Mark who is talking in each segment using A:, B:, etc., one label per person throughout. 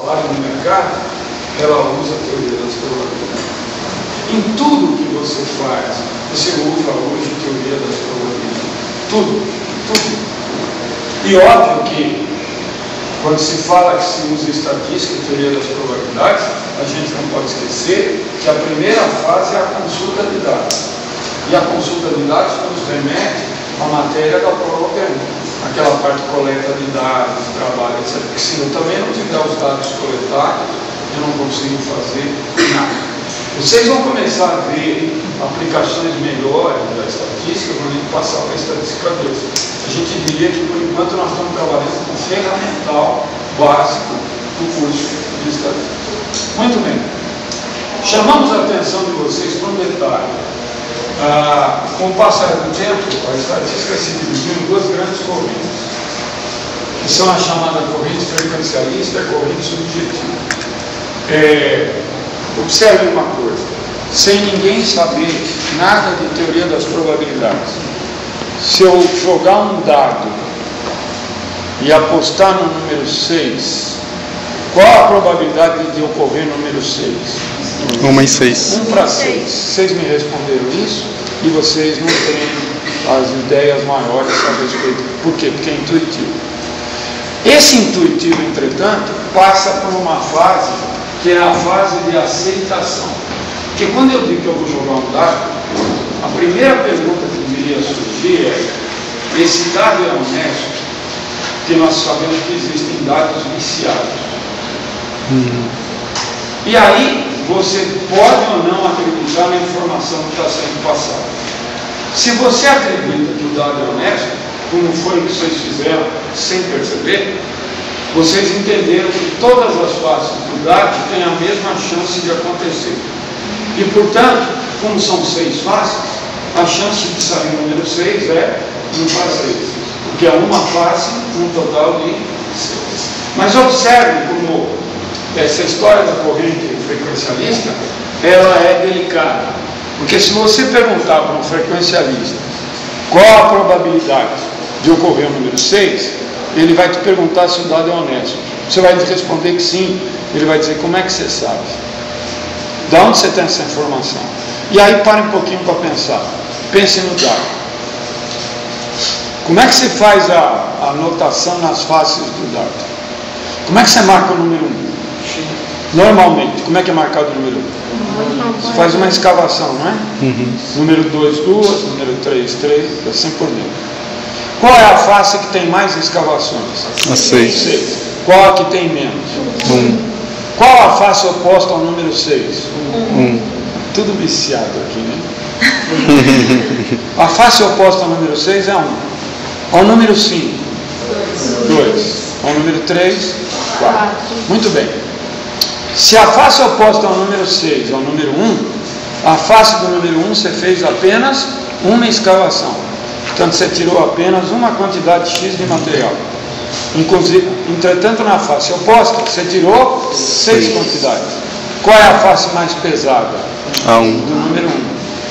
A: trabalha no mercado, ela usa a teoria das probabilidades. Em tudo que você faz, você usa hoje a teoria das probabilidades. Tudo. E óbvio que, quando se fala que se usa estatística e teoria das probabilidades, a gente não pode esquecer que a primeira fase é a consulta de dados. E a consulta de dados nos remete à matéria da prova pergunta. Aquela parte de coleta de dados, trabalho, etc. Porque se eu também não tiver os dados coletados, eu não consigo fazer nada. Vocês vão começar a ver aplicações melhores da estatística quando a gente passar para a estatística 2. A gente diria que, por enquanto, nós estamos trabalhando com o ferramental básico do curso de estatística. Muito bem. Chamamos a atenção de vocês para um detalhe. Com o passar do tempo, a estatística se dividiu em duas grandes correntes, que são a chamada corrente frequencialista e a corrente subjetiva. Observe uma coisa, sem ninguém saber nada de teoria das probabilidades, se eu jogar um dado e apostar no número 6, qual a probabilidade de ocorrer no número 6?
B: 1 em 6.
A: 1 para 6. Vocês me responderam isso e vocês não têm as ideias maiores a respeito. Por quê? Porque é intuitivo. Esse intuitivo, entretanto, passa por uma fase que é a fase de aceitação. Porque quando eu digo que eu vou jogar um dado, a primeira pergunta que deveria surgir é: esse dado é honesto? Porque nós sabemos que existem dados viciados. E aí, você pode ou não acreditar na informação que está sendo passada. Se você acredita que o dado é honesto, como foi que vocês fizeram sem perceber, vocês entenderam que todas as faces do dado têm a mesma chance de acontecer. E, portanto, como são 6 faces, a chance de sair o número 6 é 1 para 6. Porque é uma face, um total de 6. Mas observe como essa história da corrente frequencialista, ela é delicada. Porque se você perguntar para um frequencialista qual a probabilidade de ocorrer o número 6, ele vai te perguntar se o dado é honesto. Você vai responder que sim. Ele vai dizer: como é que você sabe? De onde você tem essa informação? E aí pare um pouquinho para pensar. Pense no dado. Como é que você faz a anotação nas faces do dado? Como é que você marca o número 1? Normalmente, como é que é marcado o número 1? Você faz uma escavação, não é? Número 2, 2, número 3, 3, assim por diante. Qual é a face que tem mais escavações?
B: A 6.
A: Qual a que tem menos?
B: 1.
A: Qual a face oposta ao número 6?
B: 1.
A: Tudo viciado aqui, né? A face oposta ao número 6 é 1. Ao número 5? 2. Ao número 3? 4. Muito bem. Se a face oposta ao número 6 é ao número 1, a face do número 1 você fez apenas uma escavação. Portanto, você tirou apenas uma quantidade X de material. Inclusive, entretanto, na face oposta, você tirou 6 quantidades. Qual é a face mais pesada?
B: A 1.
A: Do número 1.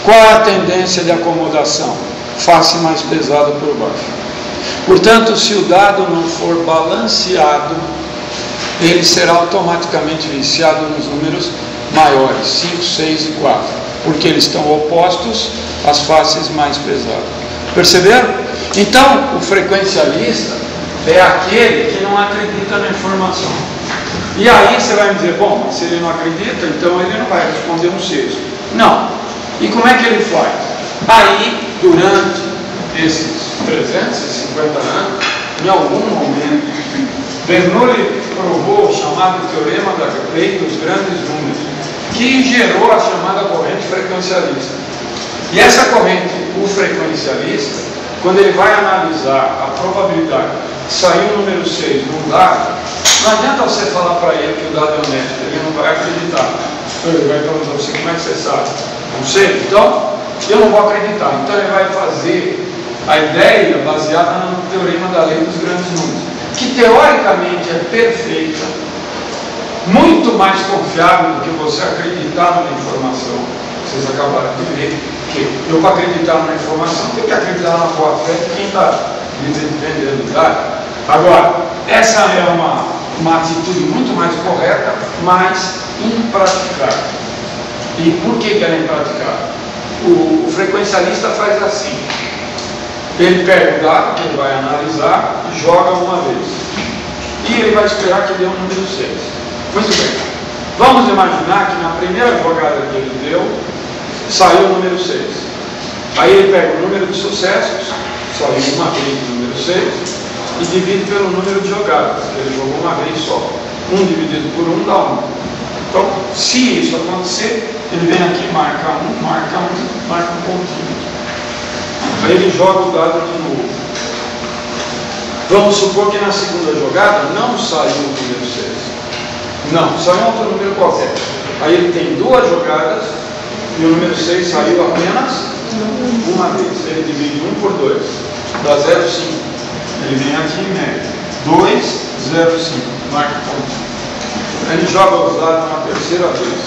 A: Qual é a tendência de acomodação? Face mais pesada por baixo. Portanto, se o dado não for balanceado, ele será automaticamente viciado nos números maiores, 5, 6 e 4, porque eles estão opostos às faces mais pesadas. Perceberam? Então, o frequencialista é aquele que não acredita na informação. E aí você vai me dizer: bom, mas se ele não acredita, então ele não vai responder um 6. Não. E como é que ele faz? Aí, durante esses 350 anos, em algum momento, Bernoulli provou o chamado teorema da lei dos grandes números, que gerou a chamada corrente frequencialista. E essa corrente, o frequencialista, quando ele vai analisar a probabilidade de sair o número 6 num dado, não adianta você falar para ele que o dado é honesto, ele não vai acreditar. Ele vai perguntar para você: como é que você sabe? Não sei, então eu não vou acreditar. Então ele vai fazer a ideia baseada no teorema da lei dos grandes números, que teoricamente é perfeita, muito mais confiável do que você acreditar numa informação. Vocês acabaram de ver que eu, para acreditar numa informação, tenho que acreditar na boa fé de quem está defendendo o dado. Agora, essa é uma uma atitude muito mais correta, mas impraticável. E por que ela é impraticável? O frequencialista faz assim: ele pega o dado que ele vai analisar e joga uma vez, e ele vai esperar que dê um número 6. Muito bem, vamos imaginar que na primeira jogada que ele deu saiu o número 6. Aí ele pega o número de sucessos, saiu uma vez o número 6, e divide pelo número de jogadas, que ele jogou uma vez só. 1 dividido por 1 dá 1. Então, se isso acontecer, ele vem aqui, marca um pontinho. Aí ele joga o dado de novo. Vamos supor que na segunda jogada não saiu o número 6. Não, saiu outro número qualquer. Aí ele tem 2 jogadas e o número 6 saiu apenas uma vez. Ele divide 1 por 2, dá 0,5. Ele vem aqui e mede 2, 0,5. Marca o pontinho. Ele joga os dados uma terceira vez.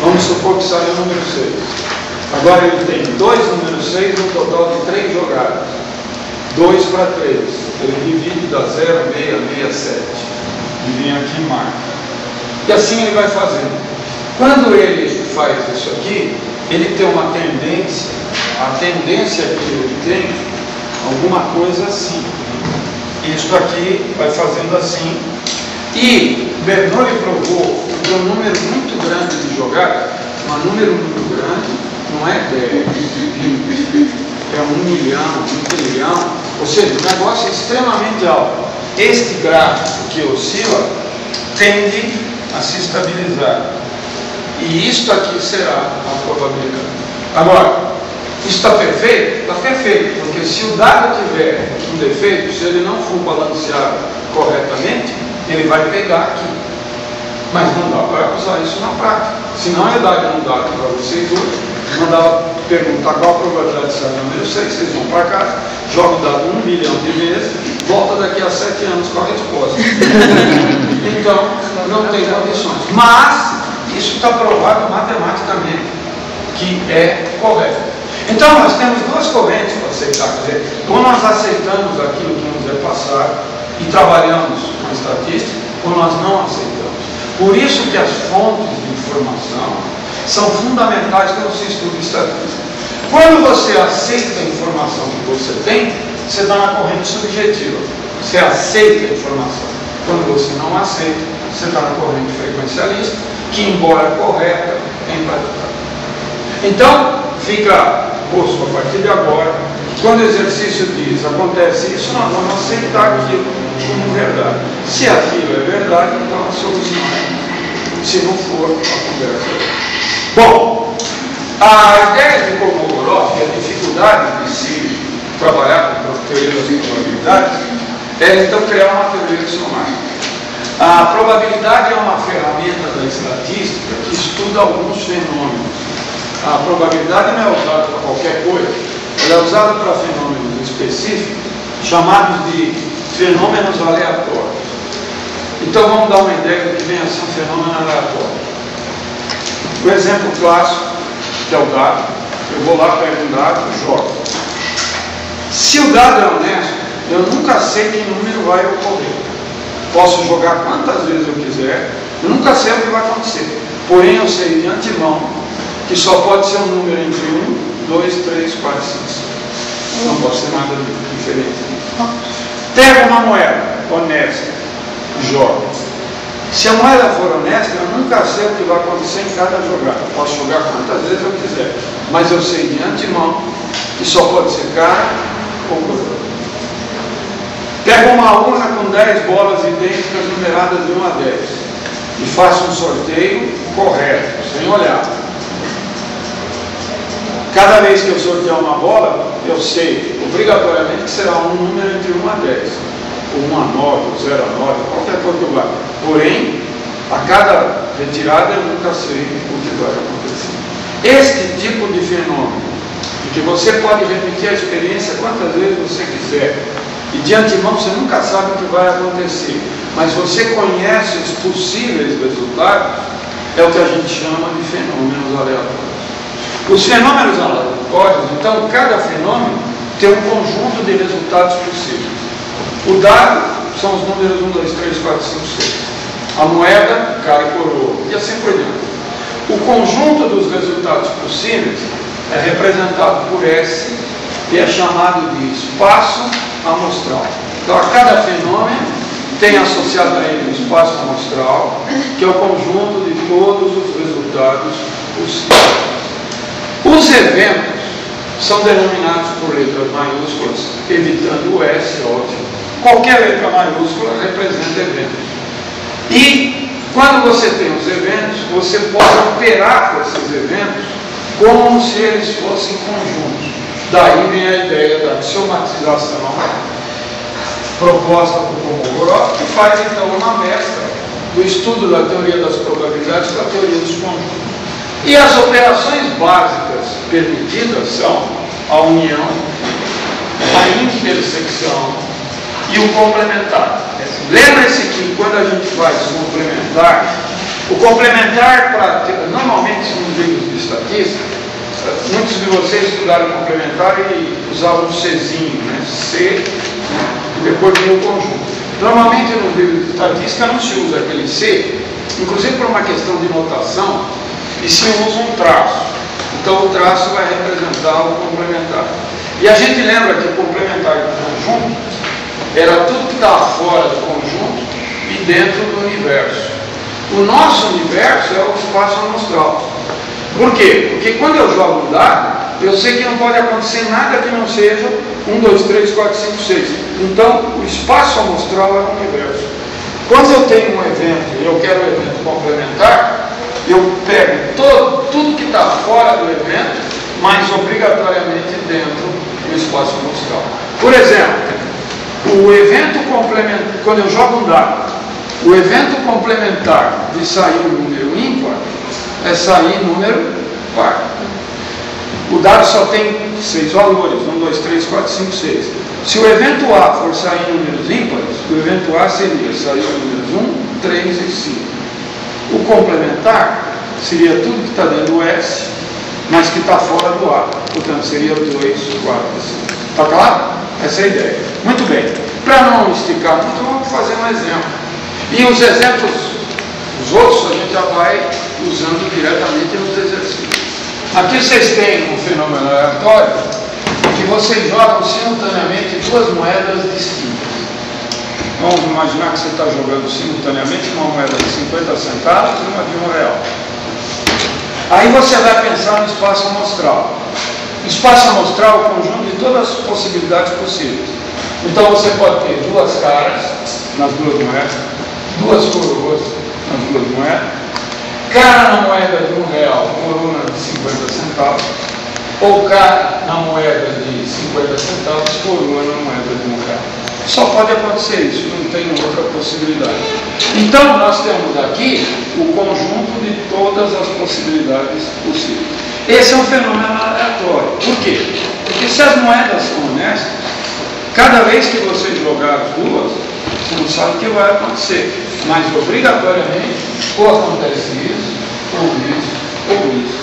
A: Vamos supor que saiu o número 6. Agora ele tem 2 números 6, um total de 3 jogadas. 2 para 3. Ele divide, dá 0,667. E vem aqui e marca. E assim ele vai fazendo. Quando ele faz isso aqui, ele tem uma tendência, a tendência que ele tem, alguma coisa assim. Isso aqui vai fazendo assim. E Bernoulli provou que um número muito grande de jogadas, um número muito grande, não é 10, 20, é 1 milhão, 1 trilhão, ou seja, um negócio extremamente alto. Este gráfico que oscila tende a se estabilizar. E isto aqui será a probabilidade. Agora, isso está perfeito? Está perfeito, porque se o dado tiver um defeito, se ele não for balanceado corretamente, ele vai pegar aqui. Mas não dá para usar isso na prática. Se não é dado um dado para vocês hoje, mandava perguntar qual a probabilidade de sair o número 6, vocês vão para casa, jogam o dado 1 milhão de vezes, volta daqui a 7 anos com a resposta. Então, não tem condições. Mas, isso está provado matematicamente, que é correto. Então, nós temos 2 correntes para aceitar. Quer dizer, ou nós aceitamos aquilo que nos é passado e trabalhamos com a estatística, ou nós não aceitamos. Por isso que as fontes de informação são fundamentais quando se estuda estatística. Quando você aceita a informação que você tem, você está na corrente subjetiva. Você aceita a informação. Quando você não aceita, você está na corrente frequencialista, que, embora correta, é impraticável. Então, fica posto a partir de agora, quando o exercício diz, acontece isso, nós vamos aceitar aquilo como verdade. Se aquilo é verdade, então a solução é. Se não for, a conversa é. Bom, a ideia de Kolmogorov, a dificuldade de se trabalhar com teoria das probabilidades, é então criar uma teoria axiomática. A probabilidade é uma ferramenta da estatística que estuda alguns fenômenos. A probabilidade não é usada para qualquer coisa, ela é usada para fenômenos específicos, chamados de fenômenos aleatórios. Então vamos dar uma ideia do que vem a ser um fenômeno aleatório. O exemplo clássico, que é o dado, eu vou lá, pego um dado e jogo. Se o dado é honesto, eu nunca sei que número vai ocorrer. Posso jogar quantas vezes eu quiser, eu nunca sei o que vai acontecer. Porém, eu sei de antemão que só pode ser um número entre 1, 2, 3, 4, 5. Não pode ser nada diferente disso. Pega uma moeda honesta e joga. Se a moeda for honesta, eu nunca sei o que vai acontecer em cada jogada. Posso jogar quantas vezes eu quiser, mas eu sei de antemão que só pode ser cara ou coisa. Pega uma urna com 10 bolas idênticas numeradas de 1 a 10 e faço um sorteio correto, sem olhar. Cada vez que eu sortear uma bola, eu sei obrigatoriamente que será um número entre 1 a 10, ou 1 a 9, ou 0 a 9, qualquer coisa que eu vá. Porém, a cada retirada eu nunca sei o que vai acontecer. Este tipo de fenômeno, em que você pode repetir a experiência quantas vezes você quiser, e de antemão você nunca sabe o que vai acontecer, mas você conhece os possíveis resultados, é o que a gente chama de fenômenos aleatórios. Os fenômenos aleatórios, então, cada fenômeno tem um conjunto de resultados possíveis. O dado são os números 1, 2, 3, 4, 5, 6. A moeda, cara e coroa, e assim por diante. O conjunto dos resultados possíveis é representado por S e é chamado de espaço amostral. Então, a cada fenômeno tem associado a ele um espaço amostral, que é o conjunto de todos os resultados possíveis. Os eventos são denominados por letras maiúsculas, evitando o S, ótimo. Qualquer letra maiúscula representa eventos. E quando você tem os eventos, você pode operar com esses eventos como se eles fossem conjuntos. Daí vem a ideia da axiomatização proposta por Kolmogorov, que faz então uma mescla do estudo da teoria das probabilidades com a teoria dos conjuntos. E as operações básicas permitidas são a união, a intersecção e o complementar. Lembre-se que quando a gente faz o complementar, normalmente nos livros de estatística, muitos de vocês estudaram complementar e usavam o Czinho, né? C, e depois vem o conjunto. Normalmente nos livros de estatística não se usa aquele C, inclusive por uma questão de notação, e se usa um traço. Então o traço vai representar o complementar. E a gente lembra que o complementar e o conjunto era tudo que estava fora do conjunto e dentro do universo. O nosso universo é o espaço amostral. Por quê? Porque quando eu jogo um dado, eu sei que não pode acontecer nada que não seja 1, 2, 3, 4, 5, 6. Então, o espaço amostral é o universo. Quando eu tenho um evento e eu quero um evento complementar, eu pego tudo que está fora do evento, mas obrigatoriamente dentro do espaço amostral. Por exemplo, o evento complementar, quando eu jogo um dado, o evento complementar de sair um número ímpar é sair número par. O dado só tem 6 valores, 1, 2, 3, 4, 5, 6. Se o evento A for sair números ímpares, o evento A seria sair números 1, 3 e 5. O complementar seria tudo que está dentro do S, mas que está fora do A. Portanto, seria 2, 4 e 5. Está claro? Essa é a ideia. Muito bem. Para não esticar muito, vamos fazer um exemplo. E os exemplos, os outros, a gente já vai usando diretamente nos exercícios. Aqui vocês têm um fenômeno aleatório que vocês jogam simultaneamente duas moedas distintas. Vamos imaginar que você está jogando simultaneamente uma moeda de 50 centavos e uma de R$1. Aí você vai pensar no espaço amostral. O espaço amostral é o conjunto de todas as possibilidades possíveis. Então você pode ter duas caras nas duas moedas, duas coroas nas duas moedas, cara na moeda de R$1, coroa de 50 centavos, ou cara na moeda de 50 centavos, coroa na moeda de R$1. Só pode acontecer isso, não tem outra possibilidade. Então nós temos aqui o conjunto de todas as possibilidades possíveis. Esse é um fenômeno aleatório. Por quê? Porque se as moedas são honestas, cada vez que você jogar as duas, você não sabe o que vai acontecer. Mas obrigatoriamente, ou acontece isso, ou isso, ou isso.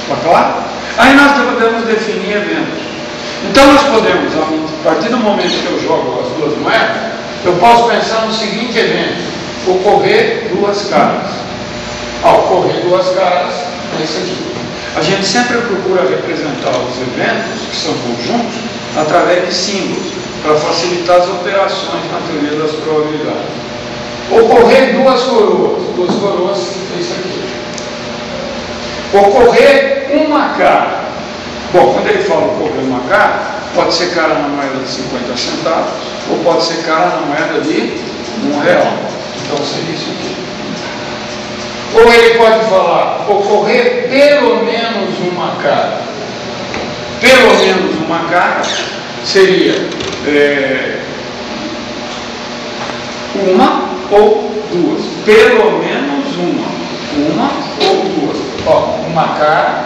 A: Está claro? Aí nós podemos definir eventos. Então nós podemos, a partir do momento que eu jogo as duas moedas, eu posso pensar no seguinte evento: ocorrer duas caras. Ao ocorrer duas caras, é isso aqui. A gente sempre procura representar os eventos, que são conjuntos, através de símbolos, para facilitar as operações na teoria das probabilidades. Ocorrer duas coroas é isso aqui. Ocorrer uma cara. Bom, quando ele fala ocorrer uma cara, pode ser cara na moeda de 50 centavos, ou pode ser cara na moeda de R$1. Então seria isso aqui. Ou ele pode falar ocorrer pelo menos uma cara. Pelo menos uma cara seria uma ou duas. Pelo menos uma ou duas. Ó, uma cara,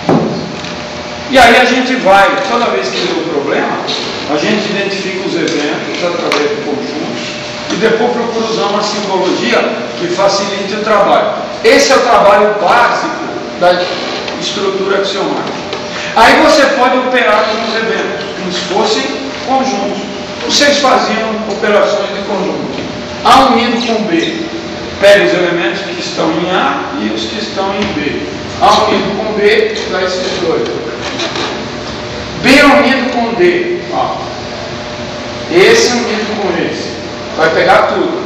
A: duas. E aí a gente vai, toda vez que tem um problema, a gente identifica os eventos através do conjunto e depois procura usar uma simbologia que facilite o trabalho. Esse é o trabalho básico da estrutura axiomática. Aí você pode operar com os eventos, como se fossem conjuntos. vocês faziam operações de conjunto. A unido com B, pega os elementos que estão em A e os que estão em B. A unido com B, dá esses dois. B unido com D, ó. Esse unido com esse, vai pegar tudo.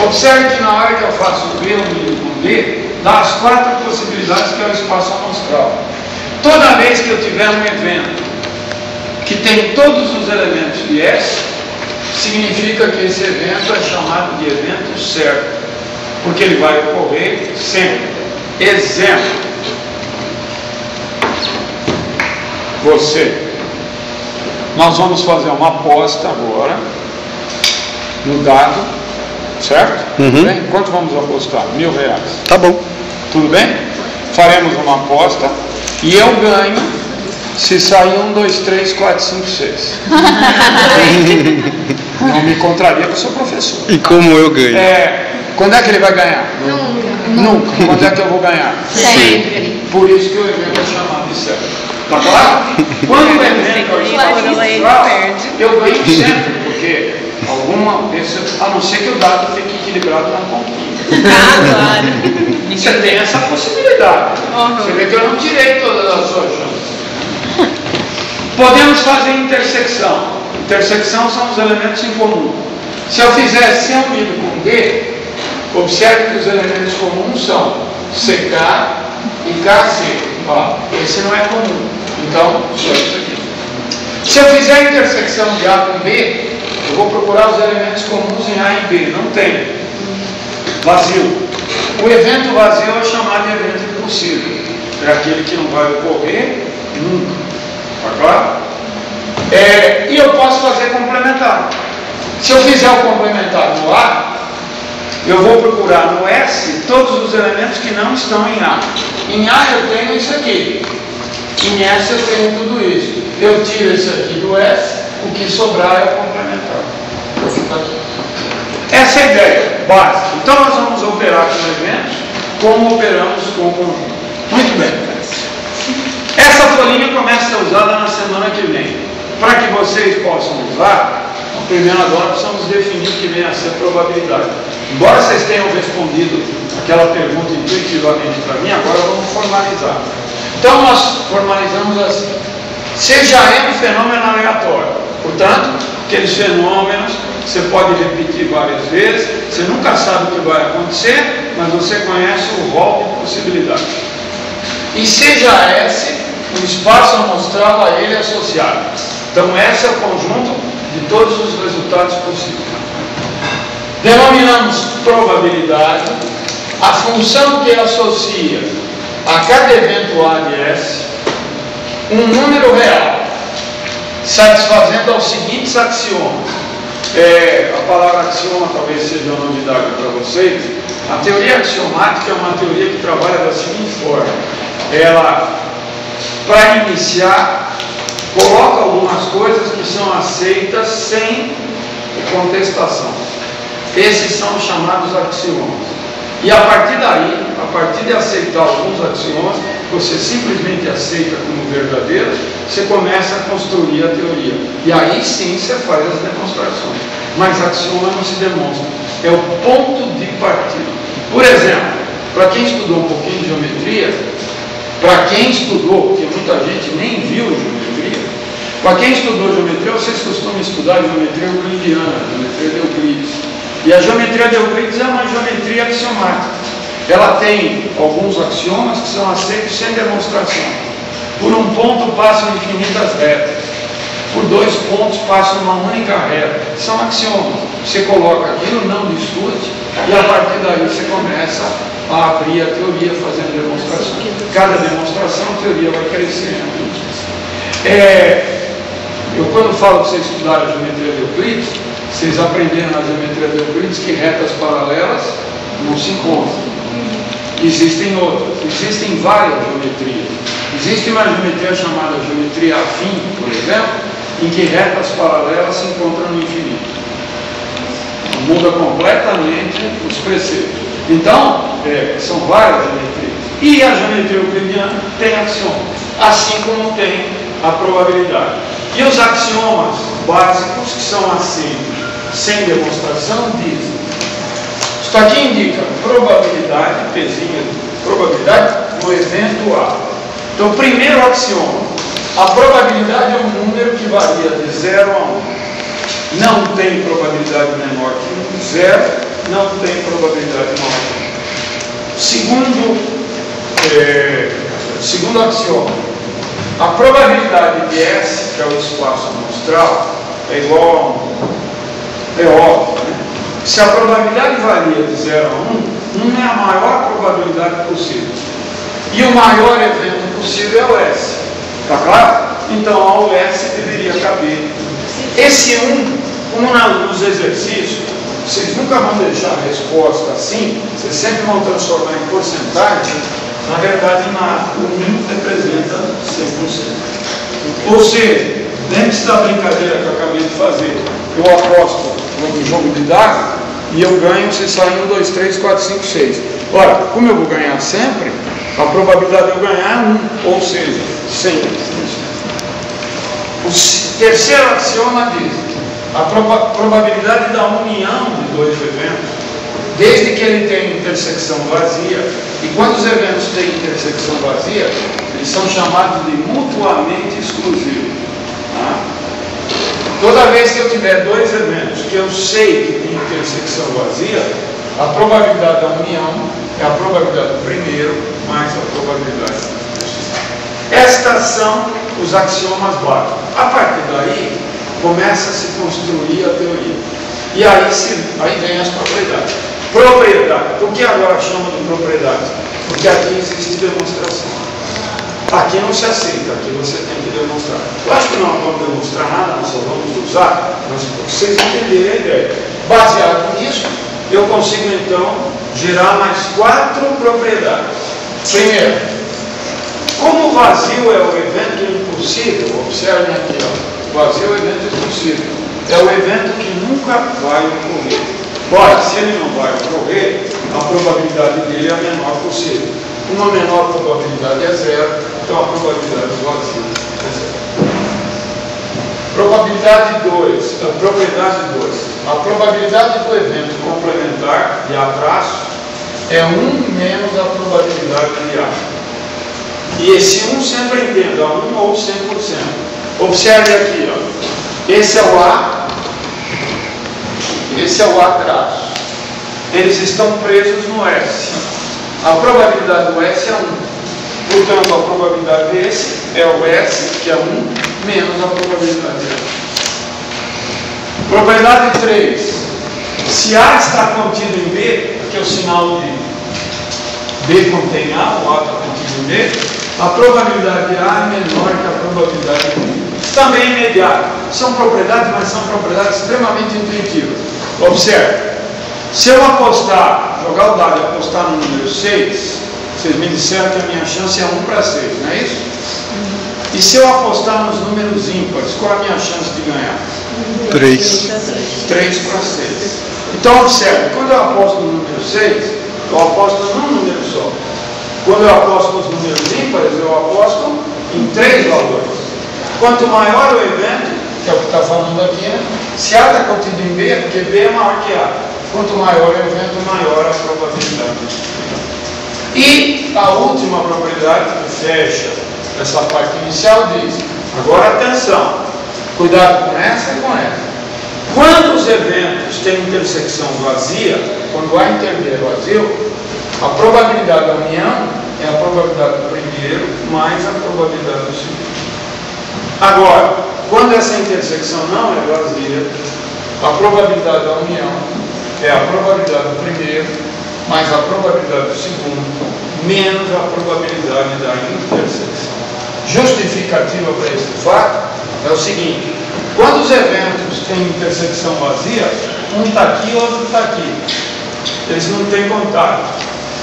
A: Observe que na hora que eu faço B unido com D, dá as 4 possibilidades que é o espaço amostral. Toda vez que eu tiver um evento que tem todos os elementos de S, significa que esse evento é chamado de evento certo, porque ele vai ocorrer sempre. Exemplo: você. Nós vamos fazer uma aposta agora no dado, certo? Tudo bem? Quanto vamos apostar? R$1.000.
B: Tá bom.
A: Tudo bem? Faremos uma aposta e eu ganho se sair 1, 2, 3, 4, 5, 6. Não me contraria, porque eu sou professor.
B: E como eu ganho?
A: Quando é que ele vai ganhar? Nunca. Quando é que eu vou ganhar?
C: Sempre.
A: Por isso que o evento é chamado de certo. Tá claro? Quando o evento é chamado, eu ganho sempre, porque alguma vez, a não ser que o dado fique equilibrado na pontinha.
C: Claro.
A: Você tem essa possibilidade. Você vê que eu não tirei todas as suas chances. Podemos fazer intersecção. Intersecção são os elementos em comum. Se eu fizer C unido com D, observe que os elementos comuns são CK e KC. Ó, esse não é comum. Então, só isso aqui. Se eu fizer intersecção de A com B, eu vou procurar os elementos comuns em A e B. Não tem. Vazio. O evento vazio é chamado de evento impossível. É aquele que não vai ocorrer nunca. Está claro? E eu posso fazer complementar. Se eu fizer o complementar no A, eu vou procurar no S todos os elementos que não estão em A. Em A eu tenho isso aqui. Em S eu tenho tudo isso. Eu tiro isso aqui do S, o que sobrar é o complementar. Vou ficar aqui. Essa é a ideia básica. Então nós vamos operar com eventos como operamos com o conjunto. Muito bem. Essa folhinha começa a ser usada na semana que vem. Para que vocês possam usar, primeiro agora precisamos definir o que vem a ser probabilidade. Embora vocês tenham respondido aquela pergunta intuitivamente para mim, agora vamos formalizar. Então nós formalizamos assim: C já é um fenômeno aleatório. Portanto, aqueles fenômenos você pode repetir várias vezes, você nunca sabe o que vai acontecer, mas você conhece o rol de possibilidades. E C já é S, o espaço amostral a ele associado. Então S é o conjunto de todos os resultados possíveis. Denominamos probabilidade a função que associa a cada evento A de S um número real, satisfazendo aos seguintes axiomas. A palavra axioma talvez seja uma novidade para vocês. A teoria axiomática é uma teoria que trabalha da seguinte forma: ela, para iniciar, coloca algumas coisas que são aceitas sem contestação. Esses são os chamados axiomas. E a partir daí, a partir de aceitar alguns axiomas, você simplesmente aceita como verdadeiros, você começa a construir a teoria. E aí sim você faz as demonstrações. Mas axioma não se demonstra. É o ponto de partida. Por exemplo, para quem estudou um pouquinho de geometria, para quem estudou, porque muita gente nem viu geometria, para quem estudou geometria, vocês costumam estudar geometria euclidiana, geometria de Euclides. E a geometria de Euclides é uma geometria axiomática. Ela tem alguns axiomas que são aceitos sem demonstração. Por um ponto passam infinitas retas. Por 2 pontos passa uma única reta. São axiomas. Você coloca aquilo, não discute, e a partir daí você começa a abrir a teoria fazendo demonstração. Cada demonstração a teoria vai crescendo. Eu quando falo que vocês estudaram a geometria de Euclides, vocês aprenderam na geometria de Euclides que retas paralelas não se encontram. Existem outras, existem várias geometrias. Existe uma geometria chamada geometria afim, por exemplo, em que retas paralelas se encontram no infinito. Muda completamente os preceitos. Então, são várias geometrias. E a geometria euclidiana tem axiomas, assim como tem a probabilidade. E os axiomas básicos, que são assim, sem demonstração, dizem. Isto aqui indica probabilidade, pezinho, probabilidade do evento A. Então, o primeiro axioma: a probabilidade é um número que varia de 0 a 1. Não tem probabilidade menor que 1. 0 não tem probabilidade maior que 1. Segundo axioma: a probabilidade de S, que é o espaço amostral, é igual a 1. É óbvio, né? Se a probabilidade varia de 0 a 1, 1 é a maior probabilidade possível. E o maior evento possível é o S. Está claro? Então, ao S deveria caber. Esse 1, como nos exercícios, vocês nunca vão deixar a resposta assim, vocês sempre vão transformar em porcentagem. Na verdade, o 1 representa 100%. Ou seja, lembre-se da brincadeira que eu acabei de fazer. Eu aposto no jogo de dados e eu ganho se sair 1, 2, 3, 4, 5, 6. Ora, como eu vou ganhar sempre, a probabilidade de eu ganhar é 1, ou seja, 100%. O terceiro axioma diz: a probabilidade da união de dois eventos, desde que ele tenha intersecção vazia, e quando os eventos têm intersecção vazia, eles são chamados de mutuamente exclusivos. Tá? Toda vez que eu tiver dois eventos que eu sei que tem intersecção vazia, a probabilidade da união é a probabilidade do primeiro mais a probabilidade do segundo. Estas são os axiomas básicos. A partir daí, começa a se construir a teoria. E aí vem as propriedades. Propriedade. Por que agora chama de propriedade? Porque aqui existe demonstração. Aqui não se aceita, aqui você tem que demonstrar. Eu acho que não vamos demonstrar nada, nós só vamos usar, mas vocês entenderem a ideia. Baseado nisso, eu consigo então gerar mais 4 propriedades. Primeiro, como o vazio é o evento impossível, observem aqui, ó, o vazio é o evento impossível, é o evento que nunca vai ocorrer. Ora, se ele não vai ocorrer, a probabilidade dele é a menor possível. Uma menor probabilidade é 0, então a probabilidade do vazio é 0. Probabilidade 2, propriedade 2. A probabilidade do evento complementar de A traço é 1 menos a probabilidade de A. E esse 1 sempre entenda, 1 ou 100%. Observe aqui, ó. Esse é o A, esse é o A traço. Eles estão presos no S. A probabilidade do S é 1. Portanto, a probabilidade desse é o S, que é 1, menos a probabilidade dele. Propriedade 3. Se A está contido em B, que é o sinal de B contém A, o A está contido em B, a probabilidade de A é menor que a probabilidade de B. Também é imediato. São propriedades, mas são propriedades extremamente intuitivas. Observe. Se eu apostar, jogar o dado e apostar no número 6, vocês me disseram que a minha chance é 1 para 6, não é isso? E se eu apostar nos números ímpares, qual é a minha chance de ganhar?
B: 3.
A: 3 para 6. Então, observe, quando eu aposto no número 6, eu aposto num número só. Quando eu aposto nos números ímpares, eu aposto em 3 valores. Quanto maior o evento, que é o que está falando aqui, né? Se A está contido em B, é porque B é maior que A. Quanto maior o evento, maior a probabilidade. E a última probabilidade que fecha essa parte inicial diz: agora atenção, cuidado com essa e com essa. Quando os eventos têm intersecção vazia, quando há intervalo vazio, a probabilidade da união é a probabilidade do primeiro mais a probabilidade do segundo. Agora, quando essa intersecção não é vazia, a probabilidade da união é a probabilidade do primeiro mais a probabilidade do segundo menos a probabilidade da intersecção. Justificativa para esse fato é o seguinte: quando os eventos têm intersecção vazia, um está aqui e o outro está aqui. Eles não têm contato.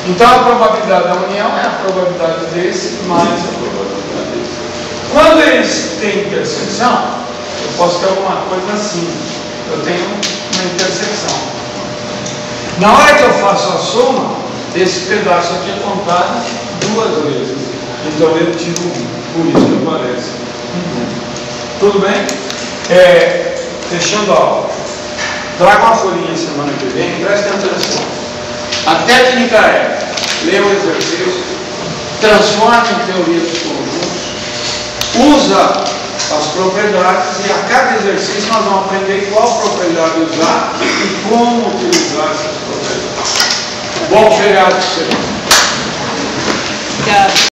A: Então a probabilidade da união é a probabilidade desse mais a probabilidade desse. Quando eles têm intersecção, eu posso ter alguma coisa assim. Eu tenho uma intersecção. Na hora que eu faço a soma, esse pedaço aqui é contado 2 vezes. Então eu tiro 1. Por isso que aparece. Tudo bem? fechando a aula. Traga uma folhinha semana que vem, prestem atenção. A técnica é ler o exercício, transforma em teoria dos conjuntos, usa as propriedades e a cada exercício nós vamos aprender qual propriedade usar e como utilizar essas propriedades. Bom feriado para você.
C: Obrigada.